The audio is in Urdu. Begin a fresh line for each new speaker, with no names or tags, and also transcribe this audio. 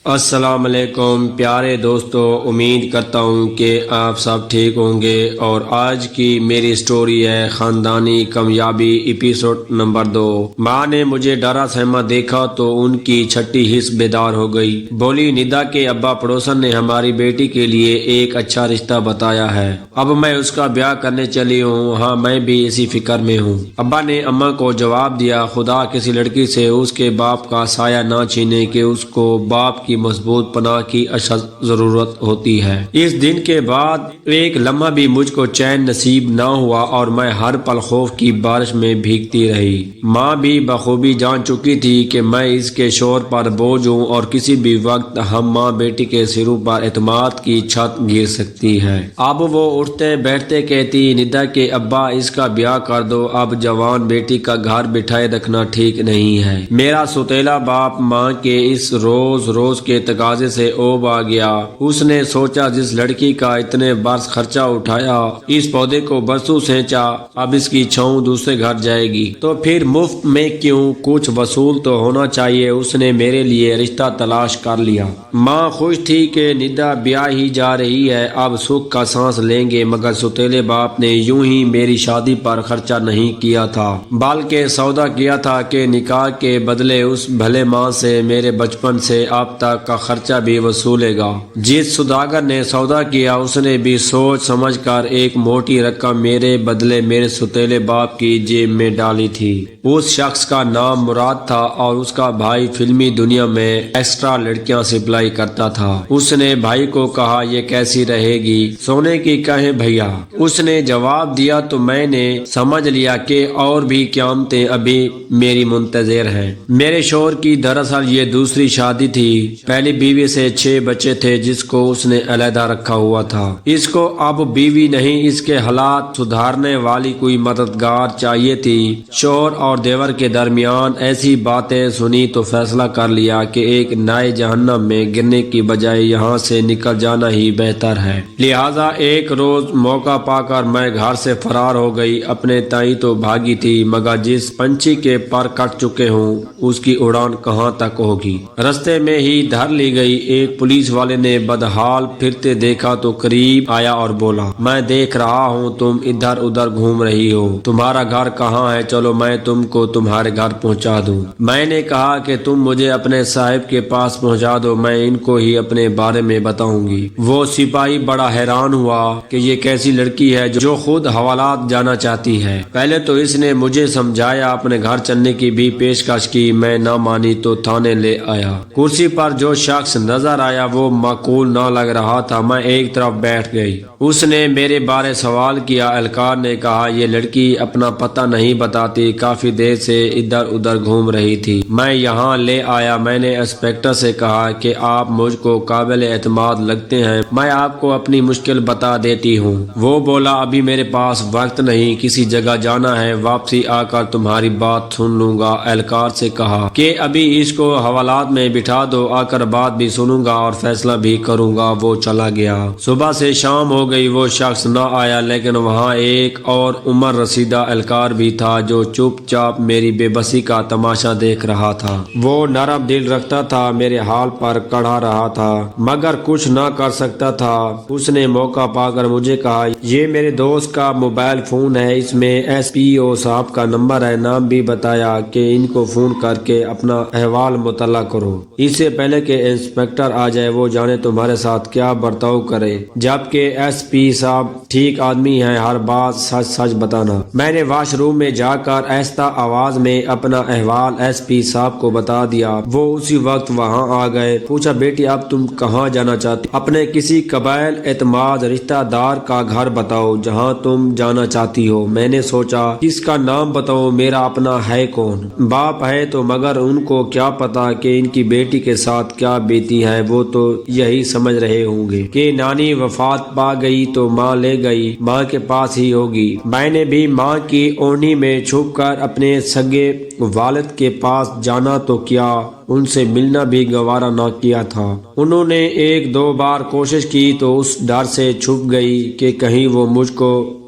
السلام علیکم پیارے دوستو، امید کرتا ہوں کہ آپ سب ٹھیک ہوں گے، اور آج کی میری سٹوری ہے خاندانی کامیابی ایپیسوڈ نمبر 2۔ ماں نے مجھے ڈرا سہما دیکھا تو ان کی چھٹی حس بیدار ہو گئی۔ بولی، ندا کے ابا پڑوسن نے ہماری بیٹی کے لیے ایک اچھا رشتہ بتایا ہے، اب میں اس کا بیاہ کرنے چلی ہوں۔ ہاں، میں بھی اسی فکر میں ہوں۔ ابا نے اماں کو جواب دیا، خدا کسی لڑکی سے اس کے باپ کا سایہ نہ چھینے کہ اس کو باپ کی مضبوط پناہ کی اشد ضرورت ہوتی ہے۔ اس دن کے بعد ایک لمحہ بھی مجھ کو چین نصیب نہ ہوا اور میں ہر پل خوف کی بارش میں بھیگتی رہی۔ ماں بھی بخوبی جان چکی تھی کہ میں اس کے شور پر بوجھ ہوں اور کسی بھی وقت ہم ماں بیٹی کے سروں پر اعتماد کی چھت گر سکتی ہے۔ اب وہ اٹھتے بیٹھتے کہتی، ندا کے ابا اس کا بیاہ کر دو، اب جوان بیٹی کا گھر بٹھائے رکھنا ٹھیک نہیں ہے۔ میرا سوتیلا باپ ماں کے اس روز روز کے تقاضے سے اوب آ گیا۔ اس نے سوچا، جس لڑکی کا اتنے برس خرچہ اٹھایا، اس پودے کو برسوں سینچا، اب اس کی چھاؤں دوسرے گھر جائے گی تو پھر مفت میں کیوں، کچھ وصول تو ہونا چاہیے۔ اس نے میرے لیے رشتہ تلاش کر لیا۔ ماں خوش تھی کہ ندا بیاہ ہی جا رہی ہے، اب سکھ کا سانس لیں گے، مگر سوتیلے باپ نے یوں ہی میری شادی پر خرچہ نہیں کیا تھا، بلکہ سودا کیا تھا کہ نکاح کے بدلے اس بھلے ماں سے میرے بچپن سے اب تک کا خرچہ بھی وصولے گا۔ جس سوداگر نے سودا کیا، اس نے بھی سوچ سمجھ کر ایک موٹی رقم میرے بدلے میرے سوتیلے باپ کی جیب میں ڈالی تھی۔ اس شخص کا نام مراد تھا اور اس کا بھائی فلمی دنیا میں ایکسٹرا لڑکیاں سپلائی کرتا تھا۔ اس نے بھائی کو کہا، یہ کیسی رہے گی، سونے کی کہیں بھیا؟ اس نے جواب دیا تو میں نے سمجھ لیا کہ اور بھی قیامتیں ابھی میری منتظر ہیں۔ میرے شوہر کی دراصل یہ دوسری شادی تھی۔ پہلی بیوی سے 6 بچے تھے جس کو اس نے علیحدہ رکھا ہوا تھا۔ اس کو اب بیوی نہیں، اس کے حالات سدھارنے والی کوئی مددگار چاہیے تھی۔ شوہر اور دیور کے درمیان ایسی باتیں سنی تو فیصلہ کر لیا کہ ایک نئے جہنم میں گرنے کی بجائے یہاں سے نکل جانا ہی بہتر ہے۔ لہٰذا ایک روز موقع پا کر میں گھر سے فرار ہو گئی۔ اپنے تئیں تو بھاگی تھی، مگر جس پنچھی کے پر کٹ چکے ہوں اس کی اڑان کہاں تک ہوگی۔ رستے میں ہی دھر لی گئی۔ ایک پولیس والے نے بدحال پھرتے دیکھا تو قریب آیا اور بولا، میں دیکھ رہا ہوں تم ادھر ادھر گھوم رہی ہو، تمہارا گھر کہاں ہے؟ چلو میں تم کو تمہارے گھر پہنچا دوں۔ میں نے کہا کہ تم مجھے اپنے صاحب کے پاس پہنچا دو، میں ان کو ہی اپنے بارے میں بتاؤں گی۔ وہ سپاہی بڑا حیران ہوا کہ یہ کیسی لڑکی ہے جو خود حوالات جانا چاہتی ہے۔ پہلے تو اس نے مجھے سمجھایا، اپنے گھر چلنے کی بھی پیشکش کی، میں نہ مانی تو تھانے لے آیا۔ کرسی پر جو شخص نظر آیا وہ معقول نہ لگ رہا تھا۔ میں ایک طرف بیٹھ گئی۔ اس نے میرے بارے سوال کیا۔ اہلکار نے کہا، یہ لڑکی اپنا پتہ نہیں بتاتی، کافی دیر سے ادھر ادھر گھوم رہی تھی، میں یہاں لے آیا۔ میں نے انسپکٹر سے کہا کہ آپ مجھ کو قابل اعتماد لگتے ہیں، میں آپ کو اپنی مشکل بتا دیتی ہوں۔ وہ بولا، ابھی میرے پاس وقت نہیں، کسی جگہ جانا ہے، واپسی آ کر تمہاری بات سن لوں گا۔ اہلکار سے کہا کہ ابھی اس کو حوالات میں بٹھا دو، آ کر بات بھی سنوں گا اور فیصلہ بھی کروں گا۔ وہ چلا گیا۔ صبح سے شام ہو گئی، وہ شخص نہ آیا، لیکن وہاں ایک اور عمر رسیدہ اہلکار بھی تھا جو چپ چاپ میری بے بسی کا تماشا دیکھ رہا تھا۔ وہ نرم دل رکھتا تھا، میرے حال پر کڑھا رہا تھا، مگر کچھ نہ کر سکتا تھا۔ اس نے موقع پا کر مجھے کہا، یہ میرے دوست کا موبائل فون ہے، اس میں ایس پی او صاحب کا نمبر ہے، نام بھی بتایا کہ ان کو فون کر کے اپنا احوال مطلع کرو، اس سے پہلے کہ انسپکٹر آ جائے، وہ جانے تمہارے ساتھ کیا برتاؤ کرے، جبکہ ایس پی صاحب ٹھیک آدمی ہیں، ہر بات سچ سچ بتانا۔ میں نے واش روم میں جا کر آہستہ آواز میں اپنا احوال ایس پی صاحب کو بتا دیا۔ وہ اسی وقت وہاں آ گئے۔ پوچھا، بیٹی اب تم کہاں جانا چاہتی؟ اپنے کسی قابل اعتماد رشتہ دار کا گھر بتاؤ جہاں تم جانا چاہتی ہو۔ میں نے سوچا، کس کا نام بتاؤں، میرا اپنا ہے کون؟ باپ ہے تو، مگر ان کو کیا پتا کہ ان کی بیٹی کے ساتھ کیا بیتی ہے۔ وہ تو یہی سمجھ رہے ہوں گے کہ نانی وفات پا گئی تو ماں لے گئی، ماں کے پاس ہی ہوگی۔ میں نے بھی ماں کی اونی میں چھپ کر اپنے سگے والد کے پاس جانا تو کیا، ان سے ملنا بھی گوارا نہ کیا تھا۔ انہوں نے 1-2 بار کوشش کی تو اس ڈر سے چھپ گئی کہ کہیں وہ مجھ کو